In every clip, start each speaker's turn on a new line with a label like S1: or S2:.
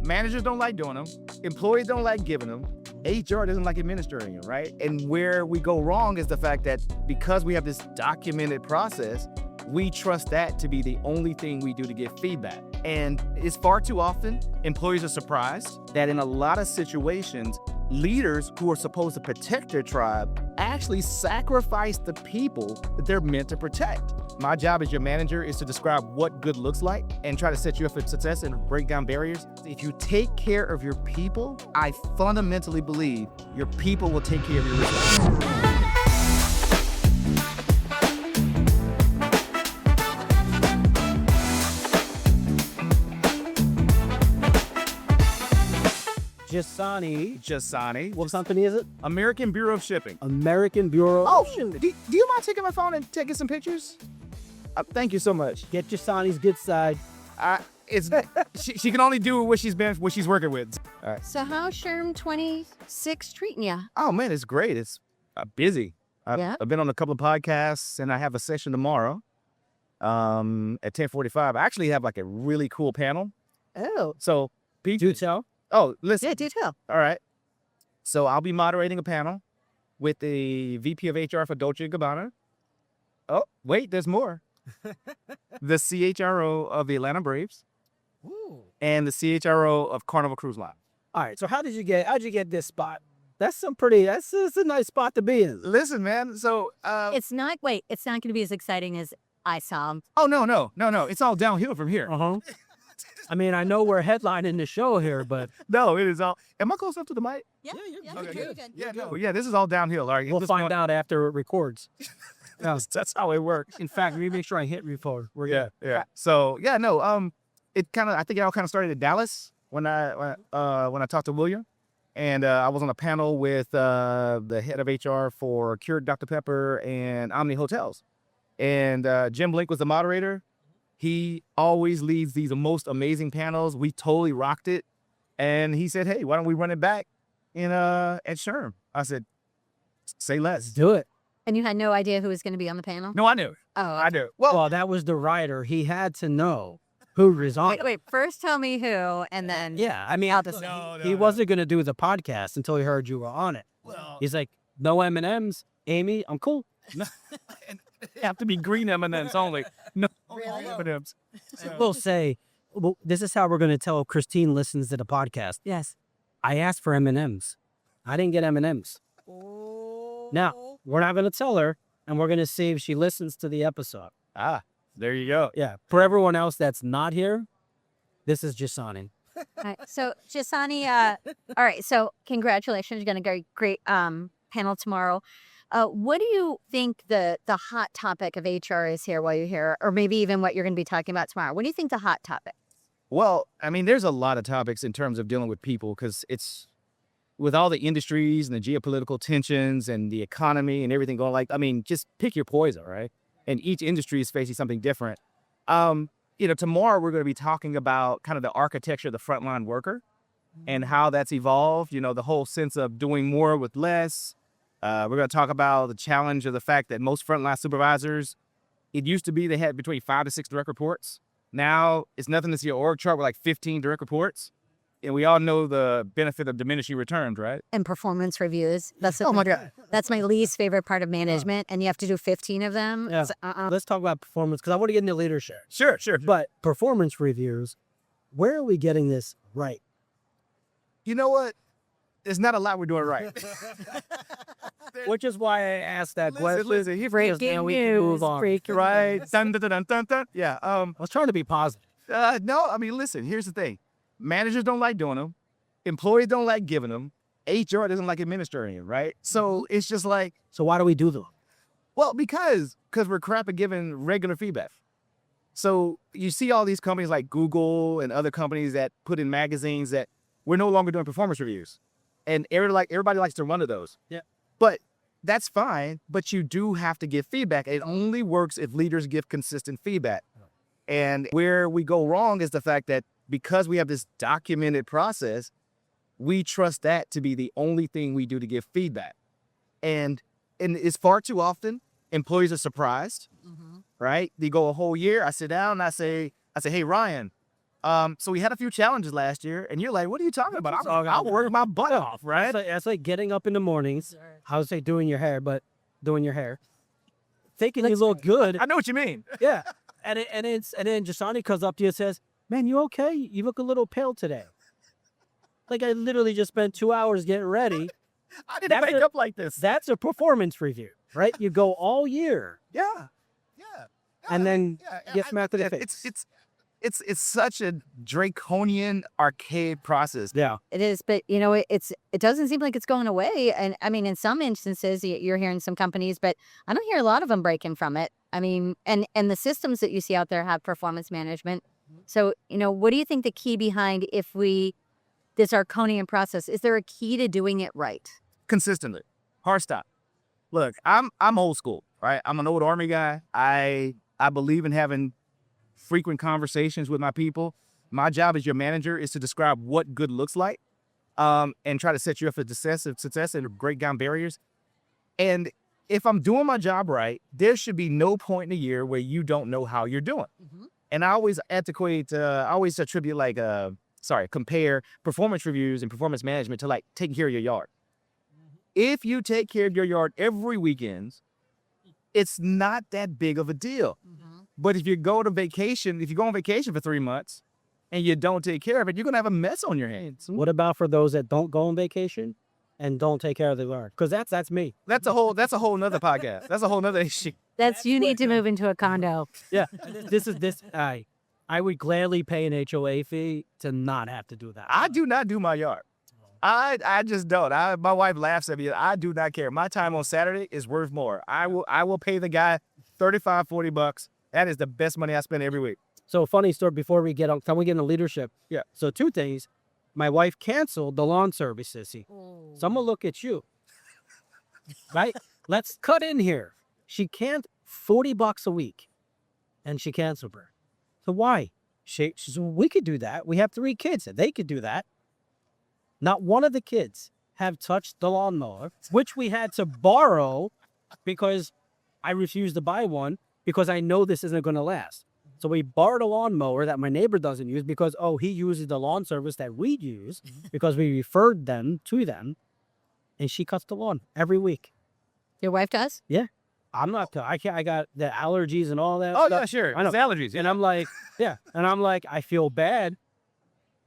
S1: Managers don't like doing them. Employees don't like giving them. HR doesn't like administering them, right? And where we go wrong is the fact that because we have this documented process, we trust that to be the only thing we do to give feedback. And it's far too often, employees are surprised that in a lot of situations, leaders who are supposed to protect their tribe actually sacrifice the people that they're meant to protect. My job as your manager is to describe what good looks like and try to set you up for success and break down barriers. If you take care of your people, I fundamentally believe your people will take care of your results.
S2: Njsane. What company is it?
S1: American Bureau of Shipping.
S2: American Bureau
S1: Oh,
S2: of Shipping.
S1: do you mind taking my phone and taking some pictures? Thank you so much.
S2: Get Njsane's good side.
S1: She can only do what she's working with. All right.
S3: So how's SHRM 26 treating you?
S1: Oh man, it's great. It's busy.
S3: Yeah.
S1: I've been on a couple of podcasts, and I have a session tomorrow at 10:45. I actually have like a really cool panel.
S3: Oh.
S1: So, Pete,
S2: Do tell.
S1: oh, listen.
S3: Yeah, do tell.
S1: All right. So I'll be moderating a panel with the VP of HR for Dolce & Gabbana. Oh, wait, there's more. The CHRO of the Atlanta Braves.
S2: Ooh.
S1: And the CHRO of Carnival Cruise Line.
S2: All right. So how'd you get this spot? That's a nice spot to be in.
S1: Listen, man. So
S3: It's not going to be as exciting as I saw.
S1: oh no. It's all downhill from here.
S2: Uh-huh. I mean, I know we're headlining the show here, but
S1: No, it is all. Am I close up to the mic?
S3: Yeah,
S2: you're
S1: Okay,
S2: good.
S1: Yeah, no, yeah. This is all downhill. All right,
S2: we'll find out after it records.
S1: That's how it works.
S2: In fact, let me make sure I hit record. We're good.
S1: Yeah. So yeah, no. I think it all kind of started in Dallas when I talked to William, and I was on a panel with the head of HR for Cured Dr. Pepper and Omni Hotels, and Jim Blink was the moderator. He always leads these most amazing panels. We totally rocked it, and he said, "Hey, why don't we run it back in at SHRM?" I said, "Say less."
S2: Do it.
S3: And you had no idea who was going to be on the panel?
S1: No, I knew.
S3: Oh,
S1: I knew.
S2: Well, that was the writer. He had to know who resigned.
S3: Wait. First tell me who, and then
S2: Yeah, I mean,
S3: I'll just.
S2: he wasn't going to do the podcast until he heard you were on it.
S1: Well,
S2: He's like, no M&Ms, Amy, I'm cool.
S1: and they have to be green M&Ms only. No
S3: Really?
S1: M&Ms.
S2: We'll say, well, this is how we're going to tell Christine listens to the podcast.
S3: Yes.
S2: I asked for M&Ms. I didn't get M&Ms. Now, we're not going to tell her, and we're going to see if she listens to the episode.
S1: There you go.
S2: Yeah. For everyone else that's not here, this is Njsane.
S3: All right. So, Njsane, all right. So, congratulations. You're going to go great panel tomorrow. What do you think the hot topic of HR is here while you're here, or maybe even what you're going to be talking about tomorrow? What do you think the hot topic?
S1: Well, I mean, there's a lot of topics in terms of dealing with people because it's with all the industries and the geopolitical tensions and the economy and everything going just pick your poison, right? And each industry is facing something different. Tomorrow we're going to be talking about kind of the architecture of the frontline worker and how that's evolved, the whole sense of doing more with less. We're going to talk about the challenge of the fact that most frontline supervisors, it used to be they had between 5 to 6 direct reports. Now it's nothing to see an org chart with like 15 direct reports. And we all know the benefit of diminishing returns, right?
S3: And performance reviews.
S1: Oh my God.
S3: That's my least favorite part of management, and you have to do 15 of them.
S2: Yeah.
S3: So,
S2: Let's talk about performance, because I want to get into leadership.
S1: Sure.
S2: But performance reviews, where are we getting this right?
S1: You know what? There's not a lot we're doing right.
S2: Which is why I asked that question.
S1: Listen, here
S3: Breaking
S2: we can move
S3: news.
S2: on.
S1: right? Dun, dun, dun, dun, dun. Yeah.
S2: I was trying to be positive.
S1: No, I mean, listen, here's the thing. Managers don't like doing them. Employees don't like giving them. HR doesn't like administering them, right? So it's just like,
S2: So why do we do them?
S1: well, because we're crap at giving regular feedback. So you see all these companies like Google and other companies that put in magazines that we're no longer doing performance reviews. And everybody likes to run to those.
S2: Yeah.
S1: But that's fine, but you do have to give feedback. It only works if leaders give consistent feedback. And where we go wrong is the fact that because we have this documented process, we trust that to be the only thing we do to give feedback. And it's far too often employees are surprised, right? They go a whole year. I sit down and I say, hey, Ryan, So we had a few challenges last year, and you're like, what are you talking about? I'll work my butt off, right?
S2: That's like getting up in the mornings. I would say doing your hair, but doing your hair. Thinking you look good.
S1: I know what you mean.
S2: Yeah. And then Njsane comes up to you and says, man, you okay? You look a little pale today. Like I literally just spent 2 hours getting ready.
S1: I didn't wake up like this.
S2: That's a performance review, right? You go all year.
S1: Yeah.
S2: And then get smacked in the
S1: yeah,
S2: face.
S1: It's such a draconian, archaic process.
S2: Yeah.
S3: It is, but it doesn't seem like it's going away. And I mean, in some instances, you're hearing some companies, but I don't hear a lot of them breaking from it. I mean, and the systems that you see out there have performance management. So, what do you think the key behind this Arconian process, is there a key to doing it right?
S1: Consistently, hard stop. Look, I'm old school, right? I'm an old Army guy. I believe in having frequent conversations with my people. My job as your manager is to describe what good looks like, and try to set you up for success and break down barriers. And if I'm doing my job right, there should be no point in the year where you don't know how you're doing. And I always compare performance reviews and performance management to like taking care of your yard. If you take care of your yard every weekend, it's not that big of a deal. But if you go on vacation for 3 months and you don't take care of it, you're going to have a mess on your hands.
S2: What about for those that don't go on vacation and don't take care of their yard? Because that's me.
S1: That's a whole nother podcast. That's a whole nother issue.
S3: You need to move into a condo.
S2: Yeah. I would gladly pay an HOA fee to not have to do that.
S1: I do not do my yard. I just don't. My wife laughs at me. I do not care. My time on Saturday is worth more. I will pay the guy $35-$40. That is the best money I spend every week.
S2: So funny story before we get on, can we get into leadership?
S1: Yeah.
S2: So 2 things. My wife canceled the lawn service, sissy. So I'm going to look at you. Right? Let's cut in here. She can't $40 a week. And she canceled her. So why? She said, well, we could do that. We have 3 kids. And they could do that. Not one of the kids have touched the lawnmower, which we had to borrow because I refused to buy one because I know this isn't going to last. So we borrowed a lawnmower that my neighbor doesn't use because, he uses the lawn service that we use because we referred them to them. And she cuts the lawn every week.
S3: Your wife does?
S2: Yeah. I'm not, I got the allergies and all that.
S1: Oh,
S2: stuff.
S1: yeah, sure.
S2: I know.
S1: It's allergies. Yeah.
S2: And I'm like, I feel bad,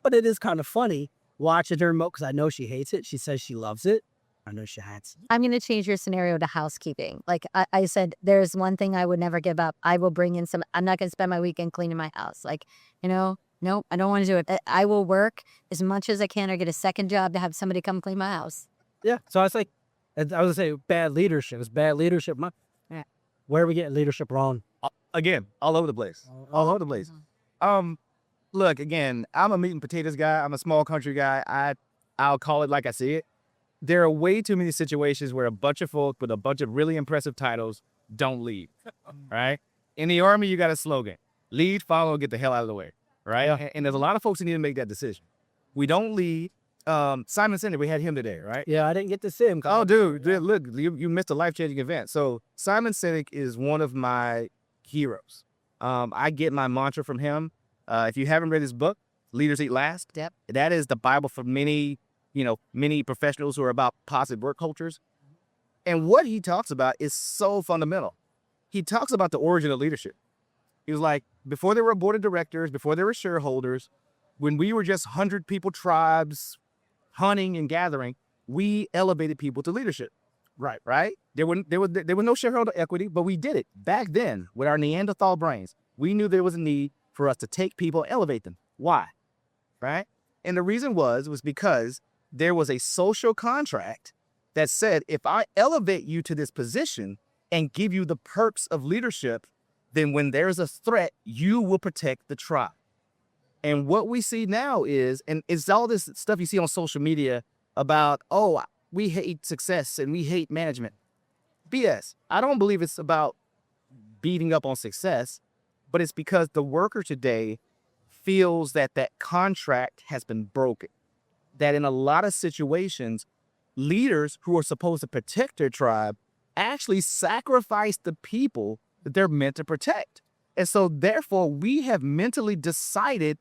S2: but it is kind of funny watching her mow because I know she hates it. She says she loves it. I know she hates it.
S3: I'm going to change your scenario to housekeeping. Like I said, there's one thing I would never give up. I will bring in I'm not going to spend my weekend cleaning my house. Like, no, I don't want to do it. I will work as much as I can or get a second job to have somebody come clean my house.
S2: Yeah. So I was like, I was going to say bad leadership. It's bad leadership.
S3: Yeah.
S2: Where are we getting leadership wrong?
S1: Again, all over the place. All over the place. Look, again, I'm a meat and potatoes guy. I'm a small country guy. I'll call it like I see it. There are way too many situations where a bunch of folk with a bunch of really impressive titles don't lead, right? In the Army, you got a slogan: lead, follow, get the hell out of the way, right?
S2: Yeah.
S1: And there's a lot of folks who need to make that decision. We don't lead. Simon Sinek, we had him today, right?
S2: Yeah, I didn't get to see him.
S1: Oh, dude, look, you missed a life-changing event. So Simon Sinek is one of my heroes. I get my mantra from him. If you haven't read his book, Leaders Eat Last,
S3: Yep.
S1: That is the Bible for many professionals who are about positive work cultures. And what he talks about is so fundamental. He talks about the origin of leadership. He was like, before there were board of directors, before there were shareholders, when we were just 100-people tribes hunting and gathering, we elevated people to leadership. Right? There was no shareholder equity, but we did it back then with our Neanderthal brains. We knew there was a need for us to take people and elevate them. Why? Right? And the reason was because there was a social contract that said, if I elevate you to this position and give you the perks of leadership, then when there's a threat, you will protect the tribe. And what we see now is, and it's all this stuff you see on social media about, we hate success and we hate management. BS. I don't believe it's about beating up on success, but it's because the worker today feels that contract has been broken. That in a lot of situations, leaders who are supposed to protect their tribe actually sacrifice the people that they're meant to protect. And so therefore, we have mentally decided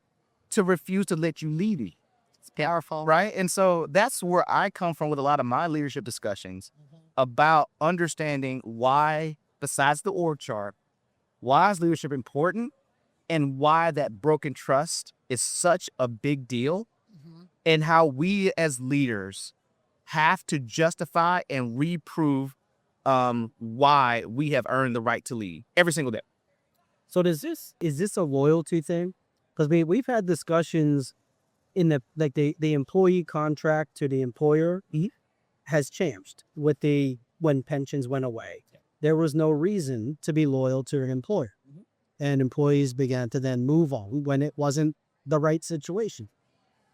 S1: to refuse to let you lead.
S3: It's powerful.
S1: Right. And so that's where I come from with a lot of my leadership discussions about understanding why, besides the org chart, why is leadership important and why that broken trust is such a big deal, and how we as leaders have to justify and reprove why we have earned the right to lead every single day.
S2: So is this a loyalty thing? Because we've had discussions in the employee contract to the employer has changed with when pensions went away. There was no reason to be loyal to an employer, and employees began to then move on when it wasn't the right situation.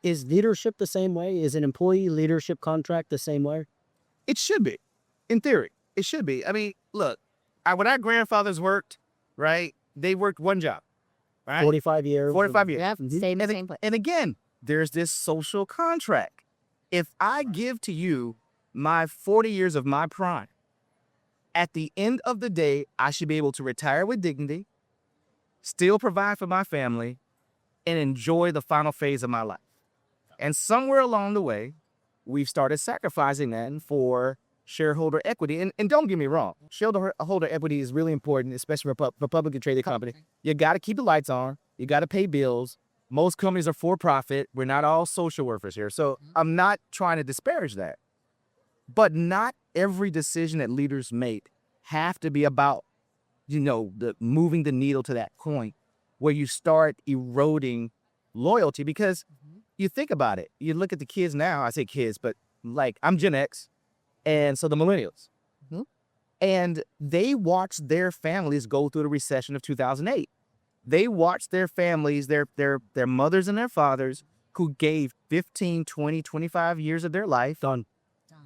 S2: Is leadership the same way? Is an employee leadership contract the same way?
S1: It should be, in theory. It should be. I mean, look, when our grandfathers worked, right, they worked one job, right?
S2: 45 years.
S1: 45 years.
S3: Yeah, same place.
S1: And again, there's this social contract. If I give to you my 40 years of my prime, at the end of the day, I should be able to retire with dignity, still provide for my family, and enjoy the final phase of my life. And somewhere along the way, we've started sacrificing that for shareholder equity. And don't get me wrong, shareholder equity is really important, especially for a publicly traded company. You got to keep the lights on. You got to pay bills. Most companies are for profit. We're not all social workers here. So I'm not trying to disparage that. But not every decision that leaders make have to be about, moving the needle to that point where you start eroding loyalty. Because you think about it, you look at the kids now, I say kids, but like I'm Gen X, and so the millennials. And they watched their families go through the recession of 2008. They watched their families, their mothers and their fathers, who gave 15, 20, 25 years of their life,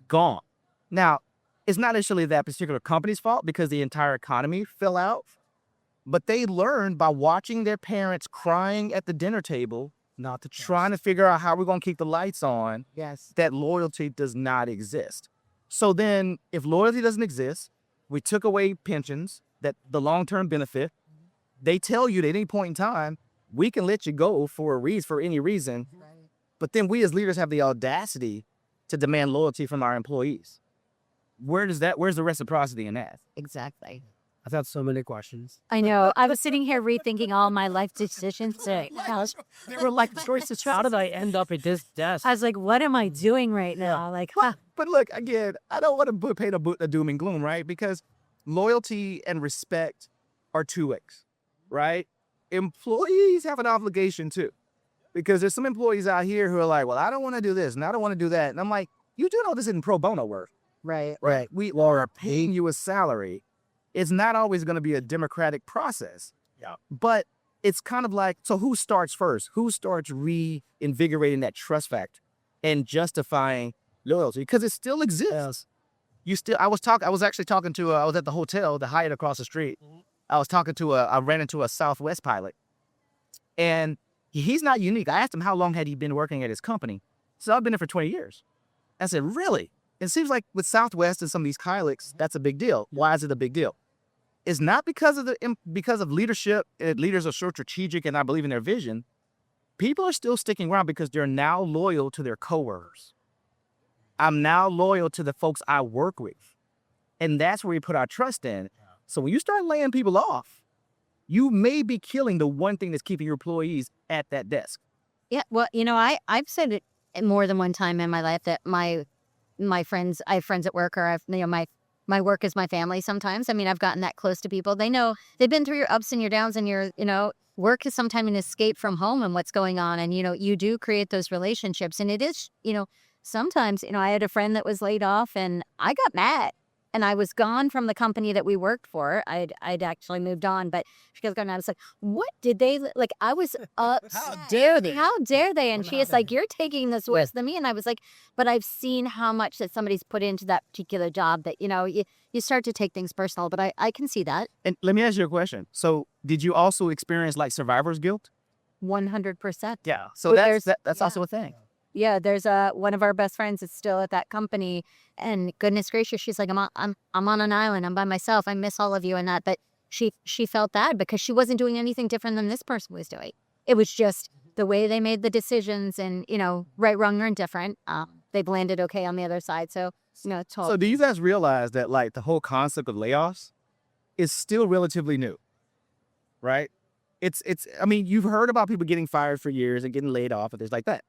S1: gone. Now, it's not necessarily that particular company's fault because the entire economy fell out, but they learned by watching their parents crying at the dinner table, not to trying to figure out how we're going to keep the lights on, that loyalty does not exist. So then if loyalty doesn't exist, we took away pensions, that the long-term benefit. They tell you at any point in time, we can let you go for any reason. But then we as leaders have the audacity to demand loyalty from our employees. Where's the reciprocity in that?
S3: Exactly.
S2: I've had so many questions.
S3: I know. I was sitting here rethinking all my life decisions today.
S2: They were like choices. How did I end up at this desk?
S3: I was like, what am I doing right now? Like,
S1: But look, again, I don't want to paint a doom and gloom, right? Because loyalty and respect are two ways, right? Employees have an obligation too. Because there's some employees out here who are like, well, I don't want to do this and I don't want to do that. And I'm like, you do know this isn't pro bono work.
S3: Right.
S1: We are paying you a salary. It's not always going to be a democratic process. But it's kind of like, so who starts first? Who starts reinvigorating that trust factor and justifying loyalty? Because it still exists. I was actually talking to, I was at the hotel, the Hyatt across the street. I ran into a Southwest pilot. And he's not unique. I asked him how long had he been working at his company. So I've been there for 20 years. I said, really? It seems like with Southwest and some of these pilots, that's a big deal. Why is it a big deal? It's not because of leadership. Leaders are so strategic and I believe in their vision. People are still sticking around because they're now loyal to their coworkers. I'm now loyal to the folks I work with. And that's where we put our trust in. So when you start laying people off, you may be killing the one thing that's keeping your employees at that desk.
S3: Yeah. Well, I've said it more than one time in my life that my friends, I have friends at work, or my work is my family sometimes. I mean, I've gotten that close to people. They know they've been through your ups and your downs, and work is sometimes an escape from home and what's going on. And, you do create those relationships. And it is, sometimes, I had a friend that was laid off and I got mad. And I was gone from the company that we worked for. I'd actually moved on, but she goes, I was like, what did they, like, I was upset.
S2: How dare they?
S3: How dare they? And she is like, you're taking this worse than me. And I was like, but I've seen how much that somebody's put into that particular job that, you start to take things personal, but I can see that.
S1: And let me ask you a question. So did you also experience like survivor's guilt?
S3: 100%.
S1: Yeah. So that's also a thing.
S3: Yeah, there's one of our best friends that's still at that company, and goodness gracious, she's like, I'm on an island, I'm by myself, I miss all of you and that. But she felt bad because she wasn't doing anything different than this person was doing. It was just the way they made the decisions and, right, wrong, or indifferent, they've landed okay on the other side. So, it's all.
S1: So do you guys realize that like the whole concept of layoffs is still relatively new, right? I mean, you've heard about people getting fired for years and getting laid off and things like that.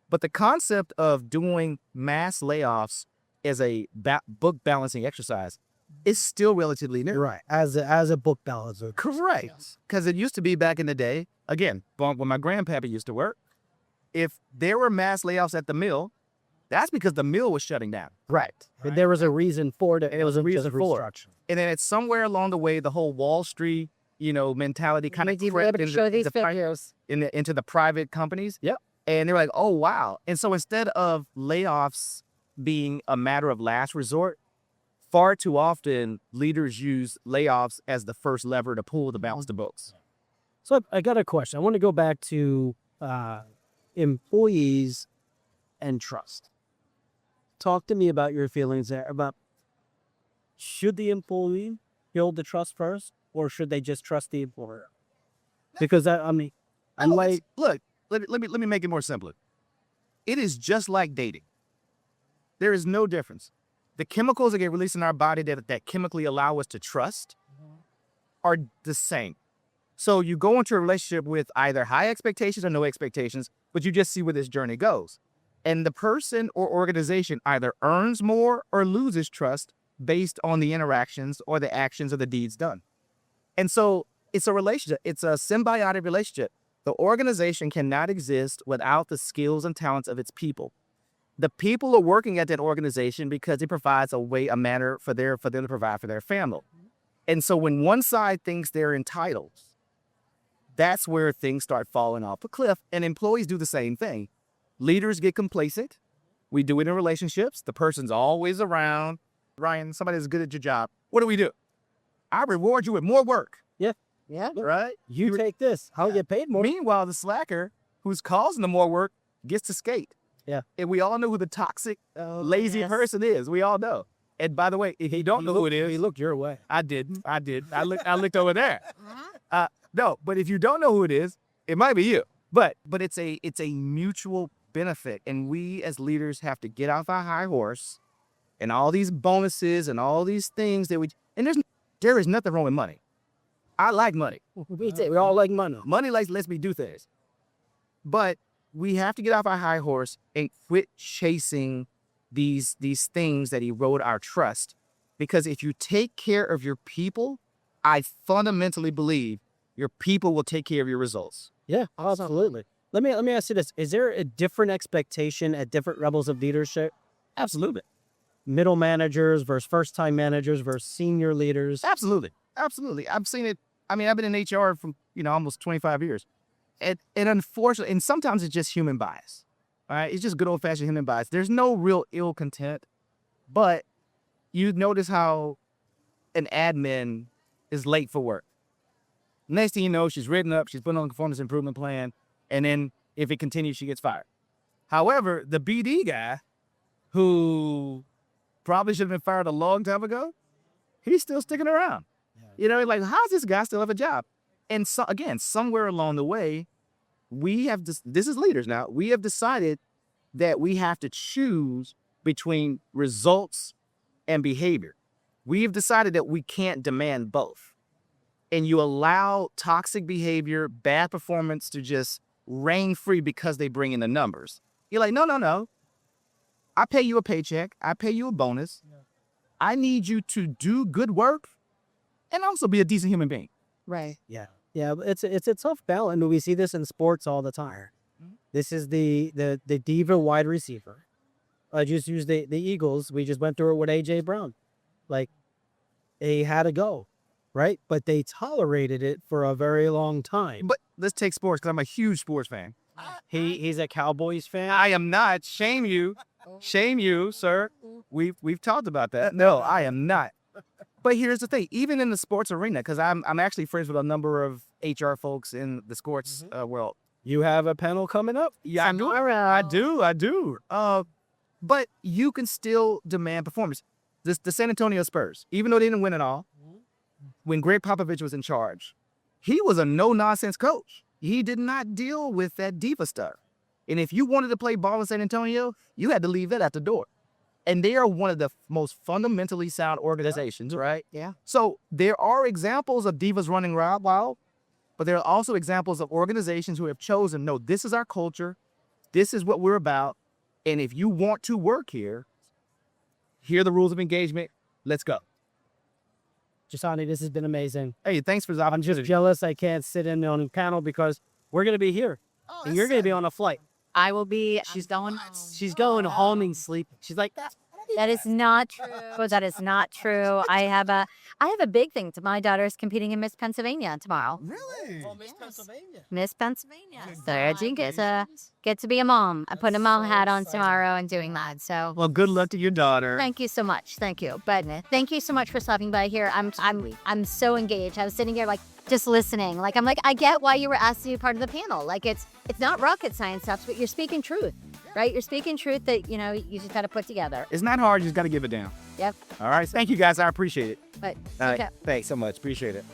S1: But the concept of doing mass layoffs as a book balancing exercise is still relatively new.
S2: Right. As a book balancer.
S1: Correct. Because it used to be back in the day, again, when my grandpappy used to work, if there were mass layoffs at the mill, that's because the mill was shutting down.
S2: Right. But there was a reason for it.
S1: And it was a reason for it.
S2: restructuring.
S1: And then it's somewhere along the way, the whole Wall Street, mentality kind of crept
S3: show these
S1: into the private companies.
S2: Yep.
S1: And they were like, oh, wow. And so instead of layoffs being a matter of last resort, far too often leaders use layoffs as the first lever to pull to balance the books.
S2: So I got a question. I want to go back to employees and trust. Talk to me about your feelings there about should the employee build the trust first or should they just trust the employer? Because look,
S1: let me make it more simple. It is just like dating. There is no difference. The chemicals that get released in our body that chemically allow us to trust are the same. So you go into a relationship with either high expectations or no expectations, but you just see where this journey goes. And the person or organization either earns more or loses trust based on the interactions or the actions or the deeds done. And so it's a relationship. It's a symbiotic relationship. The organization cannot exist without the skills and talents of its people. The people are working at that organization because it provides a manner for them to provide for their family. And so when one side thinks they're entitled, that's where things start falling off a cliff. And employees do the same thing. Leaders get complacent. We do it in relationships. The person's always around. Ryan, somebody that's good at your job. What do? I reward you with more work.
S3: Yeah.
S1: Right?
S2: you take this. I'll get paid more.
S1: Meanwhile, the slacker who's causing the more work gets to skate.
S2: Yeah.
S1: And we all know who the toxic, lazy person is. We all know. And by the way, if you don't know who it is.
S2: He looked your way.
S1: I did. I looked over there. No, but if you don't know who it is, it might be you. But it's a mutual benefit. And we as leaders have to get off our high horse and all these bonuses and all these things there is nothing wrong with money. I like money.
S2: We all like money.
S1: Money lets me do things. But we have to get off our high horse and quit chasing these things that erode our trust. Because if you take care of your people, I fundamentally believe your people will take care of your results.
S2: Yeah, absolutely. Let me ask you this. Is there a different expectation at different levels of leadership?
S1: Absolutely.
S2: Middle managers versus first-time managers versus senior leaders?
S1: Absolutely. I've seen it. I mean, I've been in HR for, almost 25 years. And unfortunately, and sometimes it's just human bias. All right. It's just good old fashioned human bias. There's no real ill content, but you notice how an admin is late for work. Next thing you know, she's written up, she's put on a performance improvement plan. And then if it continues, she gets fired. However, the BD guy who probably should have been fired a long time ago, he's still sticking around. Like, how's this guy still have a job? And so, again, somewhere along the way, this is leaders now, we have decided that we have to choose between results and behavior. We have decided that we can't demand both. And you allow toxic behavior, bad performance to just reign free because they bring in the numbers. You're like, no. I pay you a paycheck. I pay you a bonus. Yeah. I need you to do good work and also be a decent human being.
S3: Right.
S2: Yeah. Yeah, it's a tough balance. We see this in sports all the time. Mm-hmm. This is the diva wide receiver. I just use the Eagles. We just went through it with A.J. Brown. Like, they had to go, right? But they tolerated it for a very long time.
S1: But let's take sports, because I'm a huge sports fan.
S2: He's a Cowboys fan?
S1: I am not. Shame you. Shame you, sir. We've talked about that. No, I am not. But here's the thing, even in the sports arena, because I'm actually friends with a number of HR folks in the sports world.
S2: You have a panel coming up?
S1: Yeah, I do. But you can still demand performance. The San Antonio Spurs, even though they didn't win it all, when Greg Popovich was in charge, he was a no-nonsense coach. he did not deal with that diva stuff. And if you wanted to play ball in San Antonio, you had to leave that at the door. And they are one of the most fundamentally sound organizations, right?
S3: Yeah.
S1: So there are examples of divas running wild, but there are also examples of organizations who have chosen, no, this is our culture. This is what we're about. And if you want to work here, here are the rules of engagement. Let's go.
S2: Njsane, this has been amazing.
S1: Hey, thanks for the
S2: I'm
S1: opportunity.
S2: just jealous I can't sit in on a panel because we're going to be here. And you're going to be on a flight.
S3: I will be.
S2: She's going home and sleeping. She's like,
S3: That is not true. That is not true. I have a big thing. My daughter's competing in Miss Pennsylvania tomorrow.
S1: Really?
S2: Miss Pennsylvania.
S3: Miss Pennsylvania. So I do get to be a mom. I'm putting a mom hat on tomorrow and doing that. So
S1: Well, good luck to your daughter.
S3: thank you so much. Thank you. But thank you so much for stopping by here. I'm so engaged. I was sitting here like just listening. Like I'm like, I get why you were asked to be part of the panel. Like it's not rocket science stuff, but you're speaking truth. Right? You're speaking truth that, you just got to put together.
S1: It's not hard. You just got to give it down.
S3: Yep.
S1: All right. Thank you, guys. I appreciate it.
S3: But
S1: All right.
S3: okay.
S1: Thanks so much. Appreciate it.